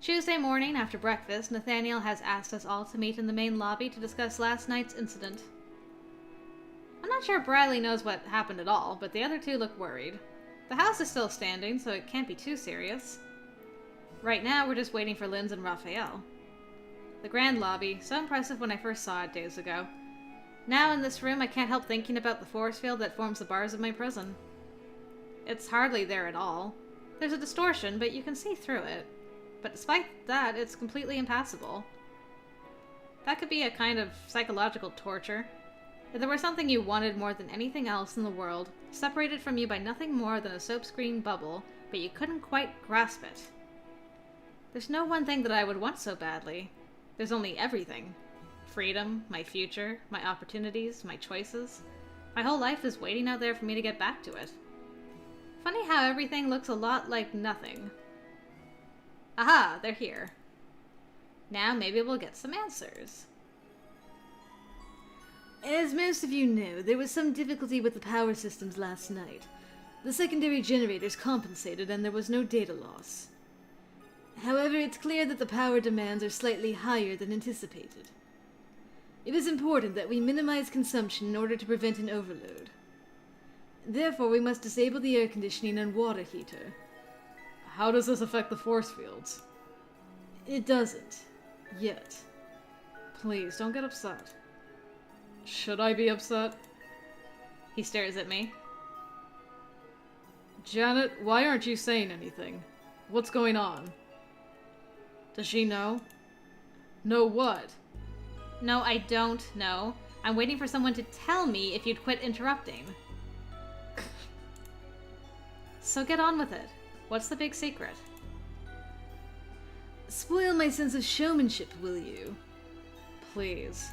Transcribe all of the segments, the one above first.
Tuesday morning, after breakfast, Nathaniel has asked us all to meet in the main lobby to discuss last night's incident. I'm not sure Bradley knows what happened at all, but the other two look worried. The house is still standing, so it can't be too serious. Right now, we're just waiting for Linds and Rafael. The grand lobby, so impressive when I first saw it days ago. Now in this room, I can't help thinking about the force field that forms the bars of my prison. It's hardly there at all. There's a distortion, but you can see through it. But despite that, it's completely impassable. That could be a kind of psychological torture. If there were something you wanted more than anything else in the world, separated from you by nothing more than a soap screen bubble, but you couldn't quite grasp it. There's no one thing that I would want so badly. There's only everything. Freedom, my future, my opportunities, my choices. My whole life is waiting out there for me to get back to it. Funny how everything looks a lot like nothing. Aha, they're here. Now maybe we'll get some answers. As most of you know, there was some difficulty with the power systems last night. The secondary generators compensated and there was no data loss. However, it's clear that the power demands are slightly higher than anticipated. It is important that we minimize consumption in order to prevent an overload. Therefore, we must disable the air conditioning and water heater. How does this affect the force fields? It doesn't. Yet. Please, don't get upset. Should I be upset? He stares at me. Janet, why aren't you saying anything? What's going on? Does she know? Know what? No, I don't know. I'm waiting for someone to tell me if you'd quit interrupting. So get on with it. What's the big secret? Spoil my sense of showmanship, will you? Please.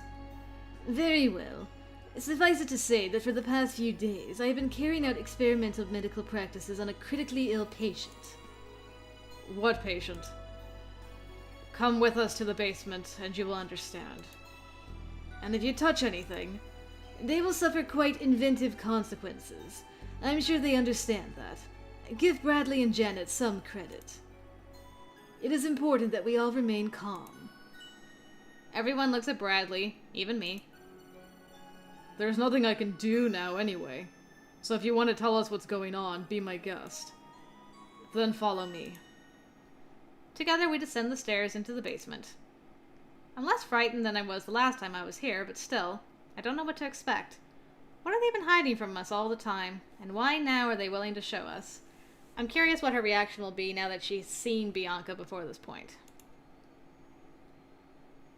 Very well. Suffice it to say that for the past few days, I have been carrying out experimental medical practices on a critically ill patient. What patient? Come with us to the basement, and you will understand. And if you touch anything... They will suffer quite inventive consequences. I'm sure they understand that. Give Bradley and Janet some credit. It is important that we all remain calm. Everyone looks at Bradley, even me. There's nothing I can do now anyway. So if you want to tell us what's going on, be my guest. Then follow me. Together we descend the stairs into the basement. I'm less frightened than I was the last time I was here, but still, I don't know what to expect. What have they been hiding from us all the time, and why now are they willing to show us? I'm curious what her reaction will be now that she's seen Bianca before this point.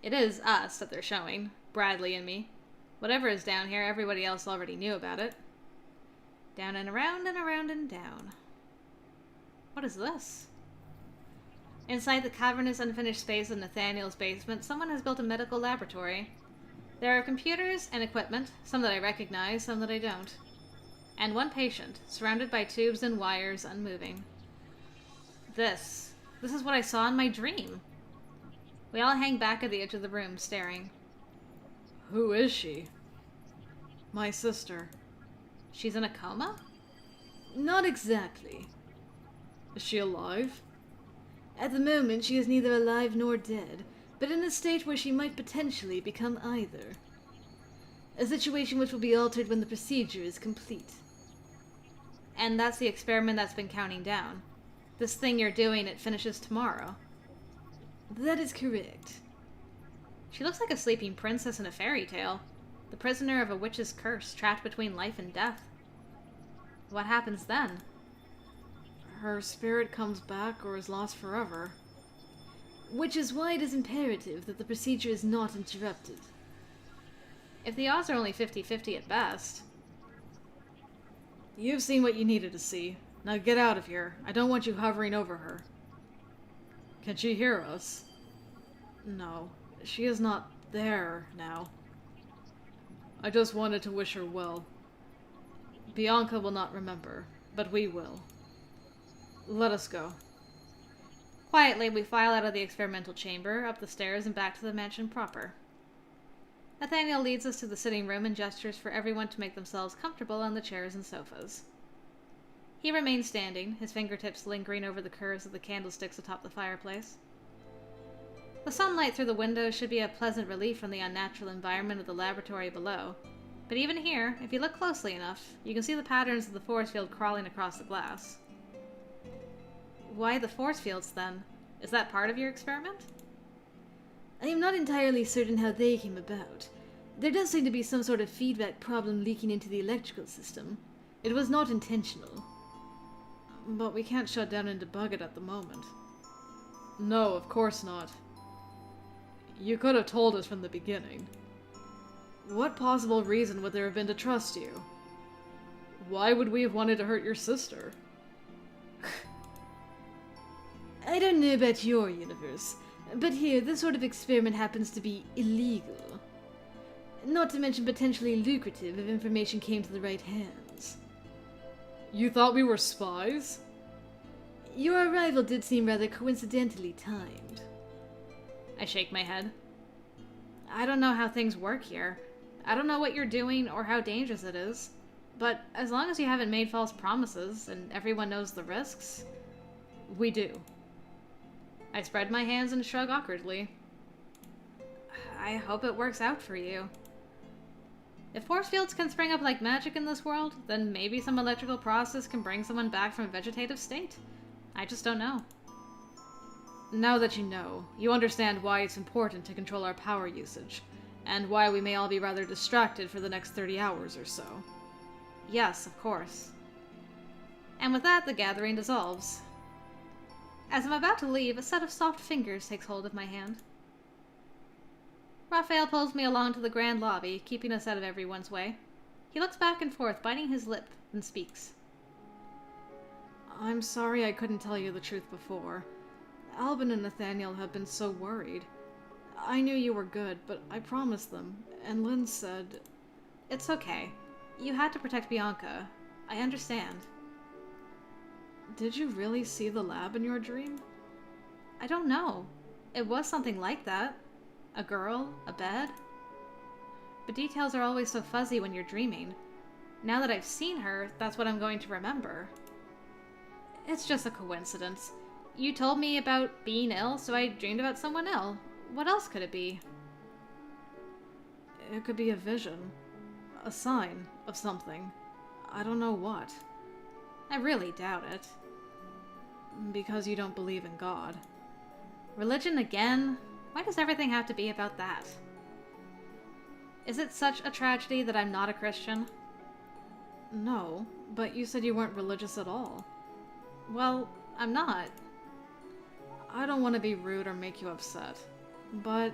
It is us that they're showing, Bradley and me. Whatever is down here, everybody else already knew about it. Down and around and around and down. What is this? Inside the cavernous, unfinished space of Nathaniel's basement, someone has built a medical laboratory. There are computers and equipment, some that I recognize, some that I don't. And one patient, surrounded by tubes and wires, unmoving. This is what I saw in my dream. We all hang back at the edge of the room, staring. Who is she? My sister. She's in a coma? Not exactly. Is she alive? At the moment, she is neither alive nor dead, but in a state where she might potentially become either. A situation which will be altered when the procedure is complete. And that's the experiment that's been counting down. This thing you're doing, it finishes tomorrow. That is correct. She looks like a sleeping princess in a fairy tale. The prisoner of a witch's curse, trapped between life and death. What happens then? Her spirit comes back or is lost forever. Which is why it is imperative that the procedure is not interrupted. If the odds are only 50-50 at best. You've seen what you needed to see. Now get out of here. I don't want you hovering over her. Can she hear us? No, she is not there now. I just wanted to wish her well. Bianca will not remember, but we will. Let us go. Quietly, we file out of the experimental chamber, up the stairs, and back to the mansion proper. Nathaniel leads us to the sitting room and gestures for everyone to make themselves comfortable on the chairs and sofas. He remains standing, his fingertips lingering over the curves of the candlesticks atop the fireplace. The sunlight through the windows should be a pleasant relief from the unnatural environment of the laboratory below. But even here, if you look closely enough, you can see the patterns of the force field crawling across the glass. Why the force fields, then? Is that part of your experiment? I am not entirely certain how they came about. There does seem to be some sort of feedback problem leaking into the electrical system. It was not intentional. But we can't shut down and debug it at the moment. No, of course not. You could have told us from the beginning. What possible reason would there have been to trust you? Why would we have wanted to hurt your sister? I don't know about your universe, but here, this sort of experiment happens to be illegal. Not to mention potentially lucrative if information came to the right hands. You thought we were spies? Your arrival did seem rather coincidentally timed. I shake my head. I don't know how things work here. I don't know what you're doing or how dangerous it is. But as long as you haven't made false promises and everyone knows the risks, we do. I spread my hands and shrug awkwardly. I hope it works out for you. If force fields can spring up like magic in this world, then maybe some electrical process can bring someone back from a vegetative state. I just don't know. Now that you know, you understand why it's important to control our power usage, and why we may all be rather distracted for the next 30 hours or so. Yes, of course. And with that, the gathering dissolves. As I'm about to leave, a set of soft fingers takes hold of my hand. Rafael pulls me along to the grand lobby, keeping us out of everyone's way. He looks back and forth, biting his lip, and speaks. I'm sorry I couldn't tell you the truth before. Albin and Nathaniel have been so worried. I knew you were good, but I promised them, and Linds said... It's okay. You had to protect Bianca. I understand. Did you really see the lab in your dream? I don't know. It was something like that. A girl, a bed. But details are always so fuzzy when you're dreaming. Now that I've seen her, that's what I'm going to remember. It's just a coincidence. You told me about being ill, so I dreamed about someone ill. What else could it be? It could be a vision. A sign of something. I don't know what. I really doubt it. Because you don't believe in God. Religion again? Why does everything have to be about that? Is it such a tragedy that I'm not a Christian? No, but you said you weren't religious at all. Well, I'm not. I don't want to be rude or make you upset, but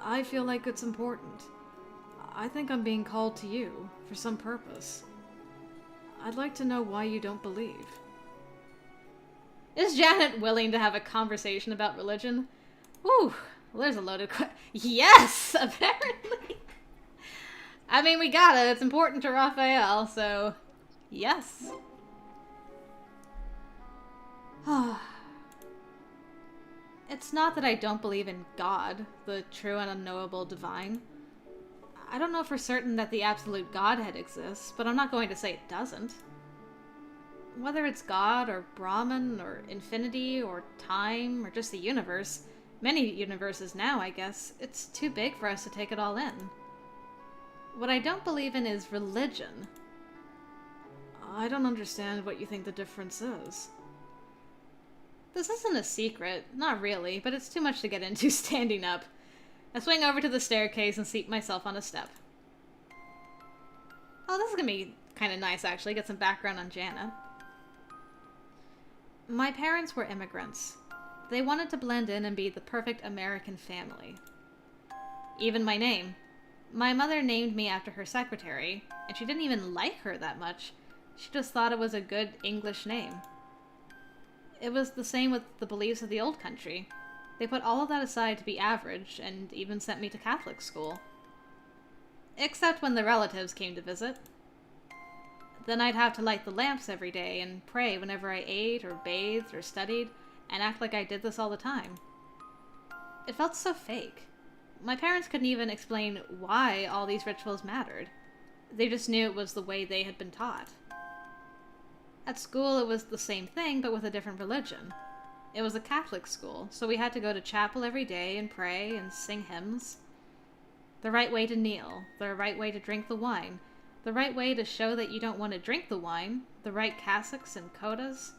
I feel like it's important. I think I'm being called to you for some purpose. I'd like to know why you don't believe. Is Janet willing to have a conversation about religion? Whew, well, there's a loaded Yes, apparently. I mean, we got it. It's important to Rafael, so yes. It's not that I don't believe in God, the true and unknowable divine. I don't know for certain that the absolute Godhead exists, but I'm not going to say it doesn't. Whether it's God, or Brahman, or infinity, or time, or just the universe, many universes now, I guess, it's too big for us to take it all in. What I don't believe in is religion. I don't understand what you think the difference is. This isn't a secret, not really, but it's too much to get into standing up. I swing over to the staircase and seat myself on a step. Oh, this is gonna be kind of nice, actually, get some background on Janet. My parents were immigrants. They wanted to blend in and be the perfect American family. Even my name. My mother named me after her secretary, and she didn't even like her that much. She just thought it was a good English name. It was the same with the beliefs of the old country. They put all of that aside to be average, and even sent me to Catholic school. Except when the relatives came to visit. Then I'd have to light the lamps every day and pray whenever I ate or bathed or studied, and act like I did this all the time. It felt so fake. My parents couldn't even explain why all these rituals mattered. They just knew it was the way they had been taught. At school, it was the same thing, but with a different religion. It was a Catholic school, so we had to go to chapel every day and pray and sing hymns. The right way to kneel, the right way to drink the wine, the right way to show that you don't want to drink the wine, the right cassocks and codas.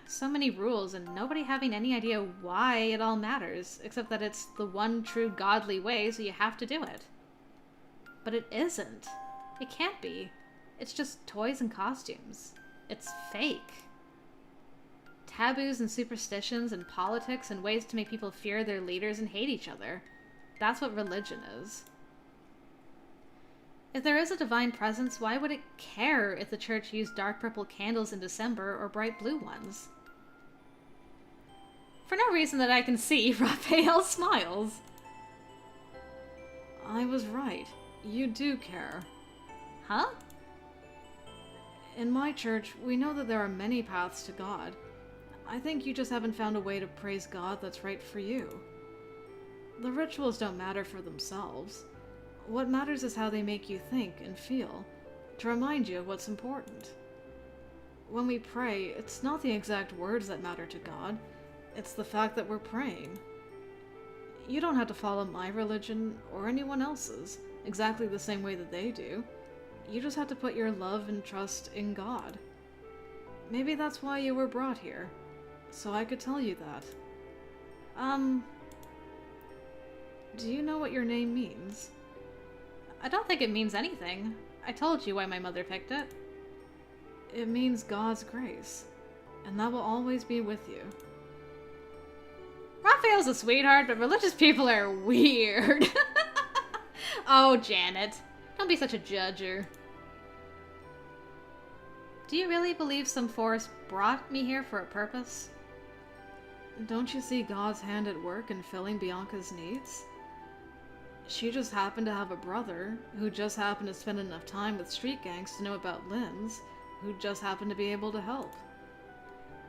So many rules, and nobody having any idea why it all matters, except that it's the one true godly way, so you have to do it. But it isn't. It can't be. It's just toys and costumes. It's fake. Taboos and superstitions and politics and ways to make people fear their leaders and hate each other. That's what religion is. If there is a divine presence, why would it care if the church used dark purple candles in December or bright blue ones? For no reason that I can see, Rafael smiles. I was right. You do care. Huh? In my church, we know that there are many paths to God. I think you just haven't found a way to praise God that's right for you. The rituals don't matter for themselves. What matters is how they make you think and feel, to remind you of what's important. When we pray, it's not the exact words that matter to God, it's the fact that we're praying. You don't have to follow my religion or anyone else's exactly the same way that they do. You just have to put your love and trust in God. Maybe that's why you were brought here, so I could tell you that. Do you know what your name means? I don't think it means anything. I told you why my mother picked it. It means God's grace, and that will always be with you. Raphael's a sweetheart, but religious people are weird. Oh, Janet. Don't be such a judger. Do you really believe some force brought me here for a purpose? Don't you see God's hand at work in filling Bianca's needs? She just happened to have a brother who just happened to spend enough time with street gangs to know about Linds, who just happened to be able to help.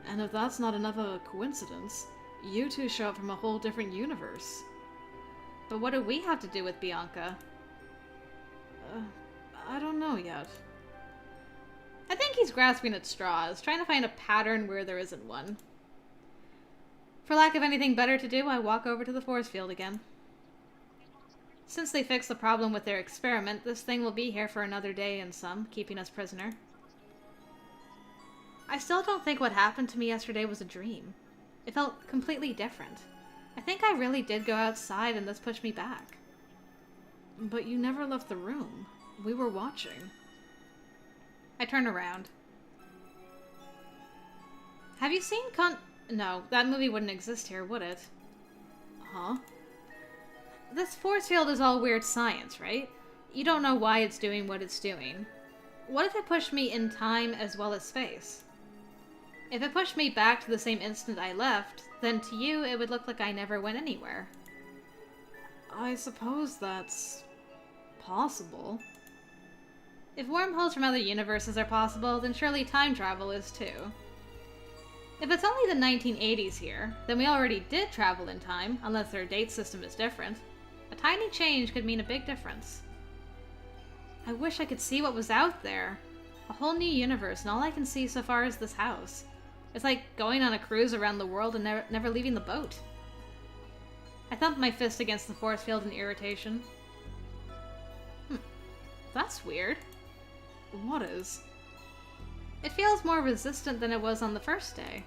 And if that's not enough of a coincidence, you two show up from a whole different universe. But what do we have to do with Bianca? I don't know yet. I think he's grasping at straws, trying to find a pattern where there isn't one. For lack of anything better to do, I walk over to the force field again. Since they fixed the problem with their experiment, this thing will be here for another day and some, keeping us prisoner. I still don't think what happened to me yesterday was a dream. It felt completely different. I think I really did go outside and this pushed me back. But you never left the room. We were watching. I turn around. Have you seen No, that movie wouldn't exist here, would it? Huh? This force field is all weird science, right? You don't know why it's doing what it's doing. What if it pushed me in time as well as space? If it pushed me back to the same instant I left, then to you it would look like I never went anywhere. I suppose that's possible. If wormholes from other universes are possible, then surely time travel is too. If it's only the 1980s here, then we already did travel in time, unless their date system is different. A tiny change could mean a big difference. I wish I could see what was out there. A whole new universe, and all I can see so far is this house. It's like going on a cruise around the world and never leaving the boat. I thumped my fist against the force field in irritation. That's weird. What is? It feels more resistant than it was on the first day.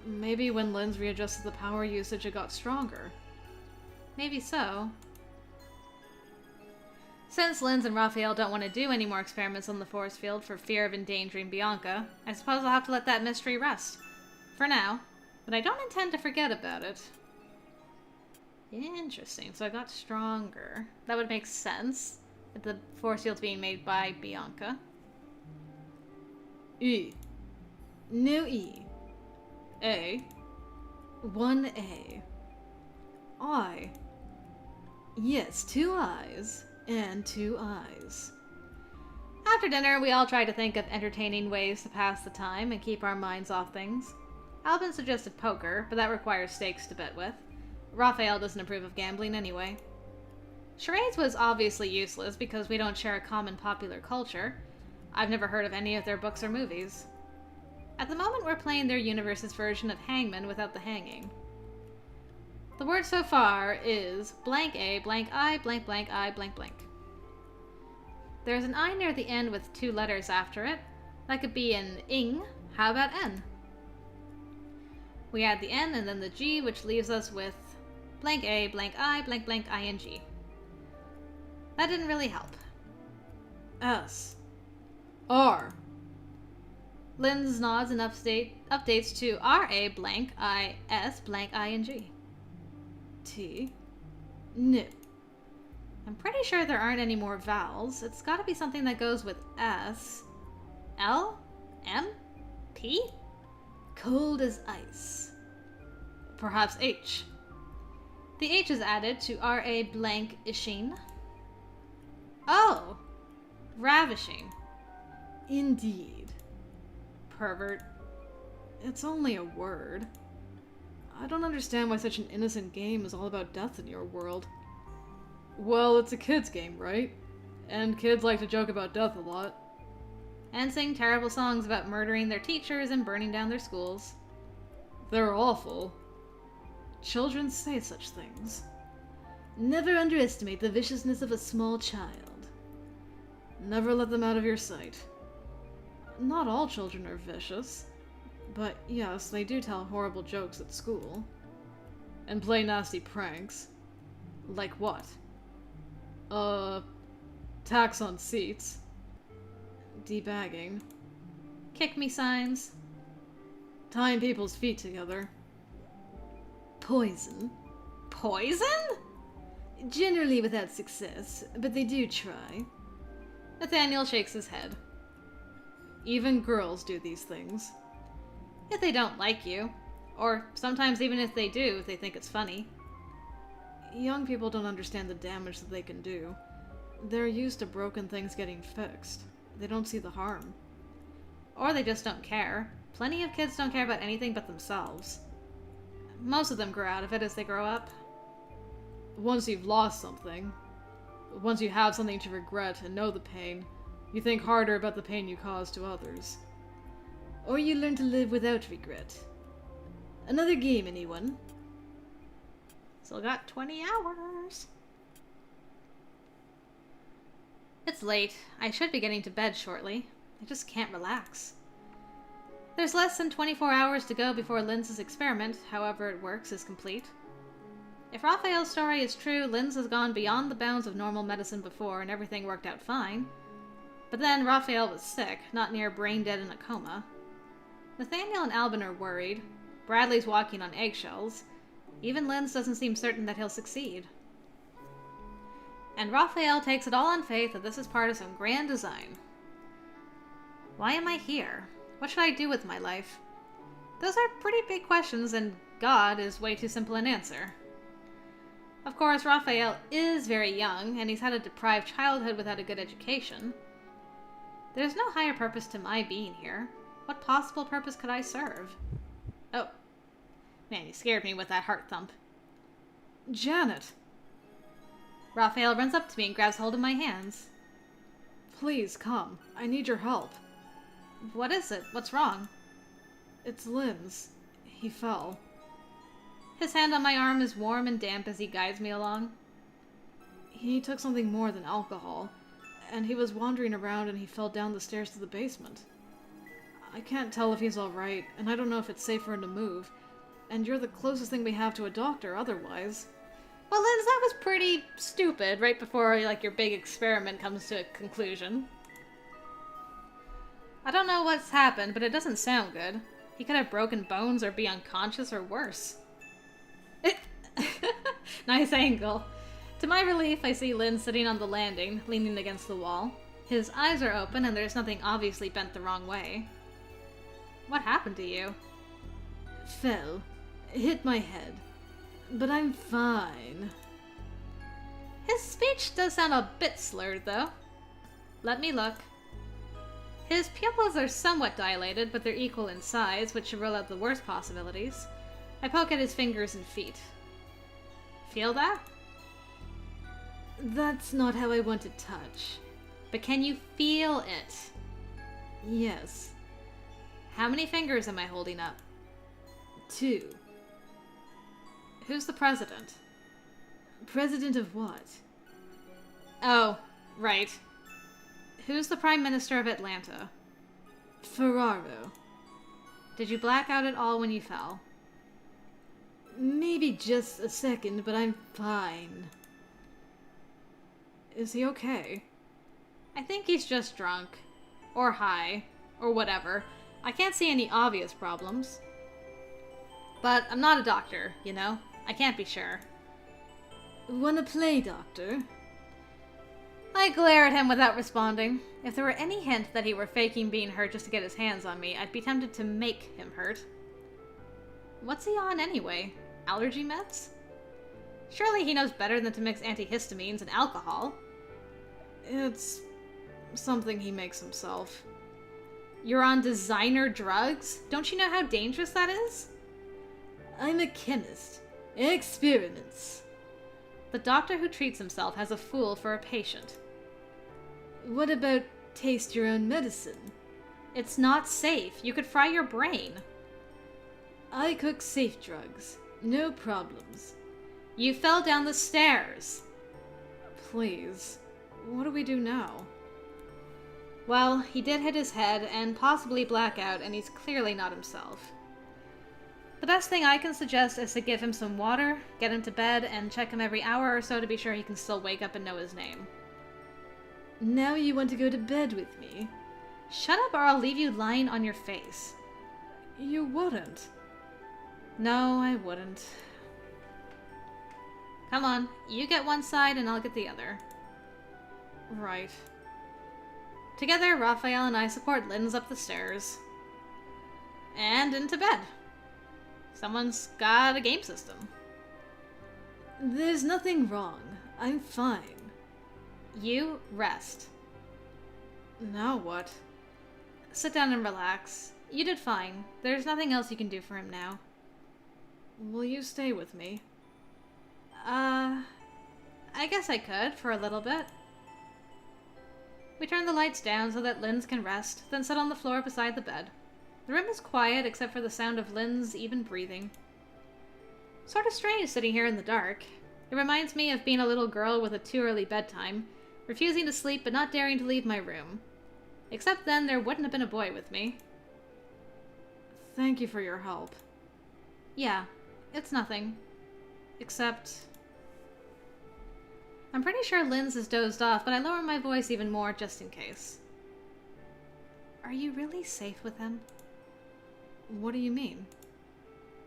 Maybe when Linds readjusted the power usage it got stronger. Maybe so. Since Linds and Rafael don't want to do any more experiments on the force field for fear of endangering Bianca, I suppose I'll have to let that mystery rest. For now. But I don't intend to forget about it. Interesting, so I got stronger. That would make sense. If the force field's being made by Bianca. E. New E. A. 1A. I. Yes, 2 eyes. And 2 eyes. After dinner, we all tried to think of entertaining ways to pass the time and keep our minds off things. Albin suggested poker, but that requires stakes to bet with. Rafael doesn't approve of gambling anyway. Charades was obviously useless because we don't share a common popular culture. I've never heard of any of their books or movies. At the moment, we're playing their universe's version of Hangman without the hanging. The word so far is blank A, blank I, blank blank I, blank blank. There's an I near the end with 2 letters after it. That could be an ing. How about N? We add the N and then the G, which leaves us with blank A, blank I, blank blank ing. That didn't really help. S. R. Linds nods and updates to RA blank IS blank ing. T. N. I'm pretty sure there aren't any more vowels. It's gotta be something that goes with S. L? M? P? Cold as ice. Perhaps H. The H is added to RA blank ishing. Oh! Ravishing. Indeed. Pervert. It's only a word. I don't understand why such an innocent game is all about death in your world. Well, it's a kid's game, right? And kids like to joke about death a lot. And sing terrible songs about murdering their teachers and burning down their schools. They're awful. Children say such things. Never underestimate the viciousness of a small child. Never let them out of your sight. Not all children are vicious. But yes, they do tell horrible jokes at school. And play nasty pranks. Like what? Tax on seats. Debagging. Kick me signs. Tying people's feet together. Poison. Poison? Generally without success, but they do try. Nathaniel shakes his head. Even girls do these things. If they don't like you. Or sometimes even if they do, if they think it's funny. Young people don't understand the damage that they can do. They're used to broken things getting fixed. They don't see the harm. Or they just don't care. Plenty of kids don't care about anything but themselves. Most of them grow out of it as they grow up. Once you've lost something, once you have something to regret and know the pain, you think harder about the pain you cause to others. Or you learn to live without regret. Another game, anyone? Still got 20 hours. It's late. I should be getting to bed shortly. I just can't relax. There's less than 24 hours to go before Linds' experiment, however it works, is complete. If Rafael's story is true, Linds has gone beyond the bounds of normal medicine before and everything worked out fine. But then Rafael was sick, not near brain dead in a coma. Nathaniel and Albin are worried. Bradley's walking on eggshells. Even Linds doesn't seem certain that he'll succeed. And Rafael takes it all on faith that this is part of some grand design. Why am I here? What should I do with my life? Those are pretty big questions, and God is way too simple an answer. Of course, Rafael is very young, and he's had a deprived childhood without a good education. There's no higher purpose to my being here. What possible purpose could I serve? Oh. Man, you scared me with that heart thump. Janet! Rafael runs up to me and grabs hold of my hands. Please, come. I need your help. What is it? What's wrong? It's Linds. He fell. His hand on my arm is warm and damp as he guides me along. He took something more than alcohol, and he was wandering around and he fell down the stairs to the basement. I can't tell if he's alright, and I don't know if it's safe for him to move, and you're the closest thing we have to a doctor otherwise. Well, Linds, that was pretty stupid right before, your big experiment comes to a conclusion. I don't know what's happened, but it doesn't sound good. He could have broken bones or be unconscious or worse. Nice angle. To my relief, I see Linds sitting on the landing, leaning against the wall. His eyes are open and there's nothing obviously bent the wrong way. What happened to you? Fell. Hit my head. But I'm fine. His speech does sound a bit slurred, though. Let me look. His pupils are somewhat dilated, but they're equal in size, which should rule out the worst possibilities. I poke at his fingers and feet. Feel that? That's not how I want to touch. But can you feel it? Yes. How many fingers am I holding up? 2. Who's the president? President of what? Oh, right. Who's the Prime Minister of Atlanta? Ferraro. Did you black out at all when you fell? Maybe just a second, but I'm fine. Is he okay? I think he's just drunk. Or high. Or whatever. I can't see any obvious problems. But I'm not a doctor, you know? I can't be sure. Wanna play, Doctor? I glare at him without responding. If there were any hint that he were faking being hurt just to get his hands on me, I'd be tempted to make him hurt. What's he on anyway? Allergy meds? Surely he knows better than to mix antihistamines and alcohol. It's something he makes himself. You're on designer drugs? Don't you know how dangerous that is? I'm a chemist. Experiments. The doctor who treats himself has a fool for a patient. What about taste your own medicine? It's not safe. You could fry your brain. I cook safe drugs. No problems. You fell down the stairs. Please. What do we do now? Well, he did hit his head and possibly black out, and he's clearly not himself. The best thing I can suggest is to give him some water, get him to bed, and check him every hour or so to be sure he can still wake up and know his name. Now you want to go to bed with me? Shut up or I'll leave you lying on your face. You wouldn't. No, I wouldn't. Come on, you get one side and I'll get the other. Right. Together, Rafael and I support Linds up the stairs. And into bed. Someone's got a game system. There's nothing wrong. I'm fine. You rest. Now what? Sit down and relax. You did fine. There's nothing else you can do for him now. Will you stay with me? I guess I could, for a little bit. We turn the lights down so that Linds can rest, then sit on the floor beside the bed. The room is quiet except for the sound of Linds even breathing. Sort of strange sitting here in the dark. It reminds me of being a little girl with a too early bedtime, refusing to sleep but not daring to leave my room. Except then there wouldn't have been a boy with me. Thank you for your help. Yeah, it's nothing. Except... I'm pretty sure Linds is dozed off, but I lower my voice even more just in case. Are you really safe with him? What do you mean?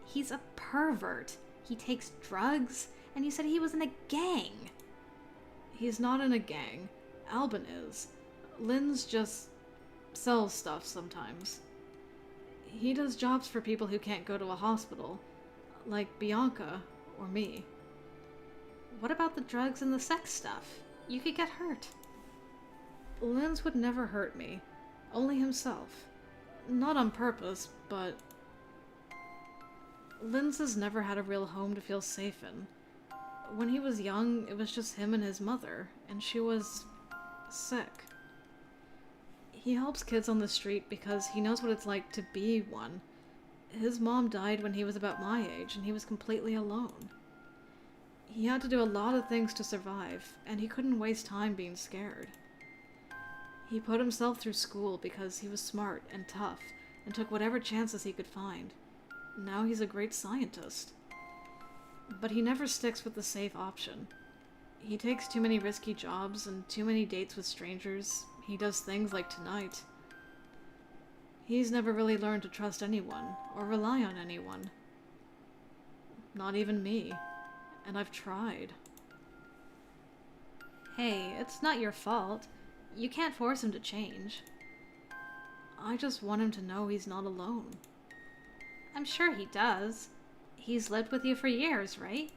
He's a pervert. He takes drugs, and you said he was in a gang. He's not in a gang. Albin is. Linds just sells stuff sometimes. He does jobs for people who can't go to a hospital, like Bianca or me. What about the drugs and the sex stuff? You could get hurt. Linds would never hurt me. Only himself. Not on purpose, but... Linds has never had a real home to feel safe in. When he was young, it was just him and his mother, and she was... sick. He helps kids on the street because he knows what it's like to be one. His mom died when he was about my age, and he was completely alone. He had to do a lot of things to survive, and he couldn't waste time being scared. He put himself through school because he was smart and tough, and took whatever chances he could find. Now he's a great scientist. But he never sticks with the safe option. He takes too many risky jobs and too many dates with strangers. He does things like tonight. He's never really learned to trust anyone, or rely on anyone. Not even me. And I've tried. Hey, it's not your fault. You can't force him to change. I just want him to know he's not alone. I'm sure he does. He's lived with you for years, right?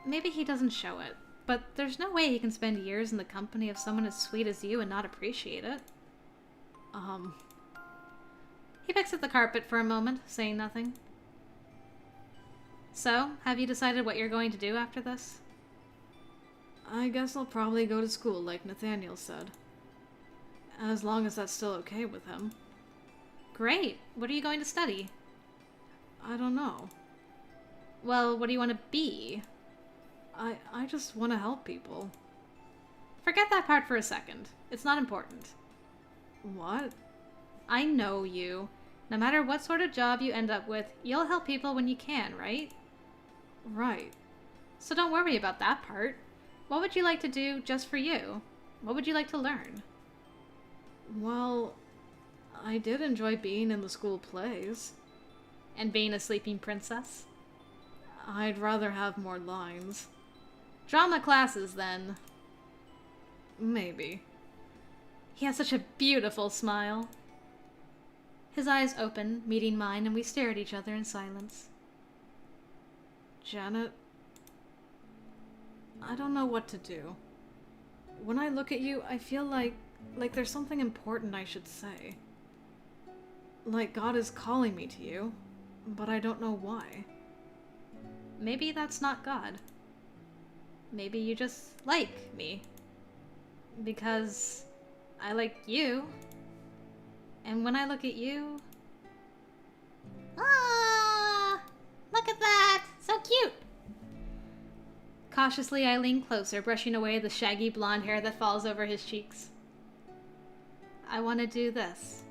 Maybe he doesn't show it, but there's no way he can spend years in the company of someone as sweet as you and not appreciate it. He picks at the carpet for a moment, saying nothing. So, have you decided what you're going to do after this? I guess I'll probably go to school like Nathaniel said. As long as that's still okay with him. Great. What are you going to study? I don't know. Well, what do you want to be? I just want to help people. Forget that part for a second. It's not important. What? I know you. No matter what sort of job you end up with, you'll help people when you can, right? Right. So don't worry about that part. What would you like to do just for you? What would you like to learn? Well, I did enjoy being in the school plays. And being a sleeping princess? I'd rather have more lines. Drama classes, then. Maybe. He has such a beautiful smile. His eyes open, meeting mine, and we stare at each other in silence. Janet, I don't know what to do. When I look at you, I feel like there's something important I should say. Like God is calling me to you, but I don't know why. Maybe that's not God. Maybe you just like me. Because I like you. And when I look at you... Ah! Look at that! So cute! Cautiously, I lean closer, brushing away the shaggy blonde hair that falls over his cheeks. I want to do this.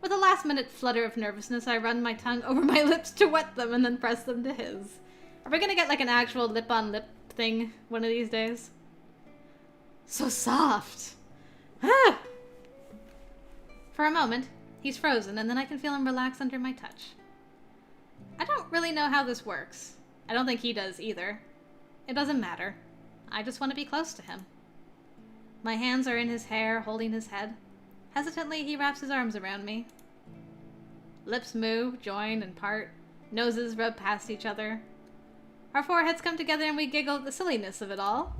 With a last-minute flutter of nervousness, I run my tongue over my lips to wet them and then press them to his. Are we gonna get like an actual lip-on-lip thing one of these days? So soft! Ah! For a moment, he's frozen, and then I can feel him relax under my touch. I don't really know how this works. I don't think he does either. It doesn't matter. I just want to be close to him. My hands are in his hair, holding his head. Hesitantly, he wraps his arms around me. Lips move, join, and part. Noses rub past each other. Our foreheads come together and we giggle at the silliness of it all.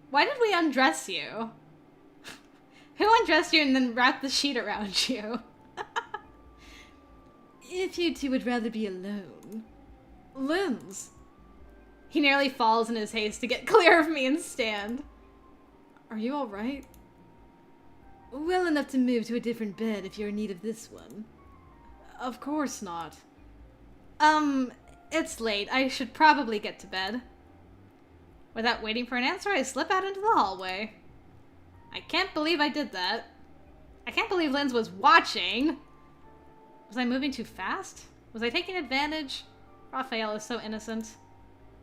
Why did we undress you? Who undressed you and then wrapped the sheet around you? If you two would rather be alone. Linds! He nearly falls in his haste to get clear of me and stand. Are you alright? Well enough to move to a different bed if you're in need of this one. Of course not. It's late. I should probably get to bed. Without waiting for an answer, I slip out into the hallway. I can't believe I did that. I can't believe Linds was watching. Was I moving too fast? Was I taking advantage? Rafael is so innocent.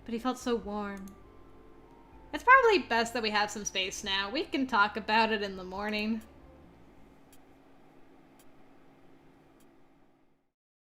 But he felt so warm. It's probably best that we have some space now. We can talk about it in the morning.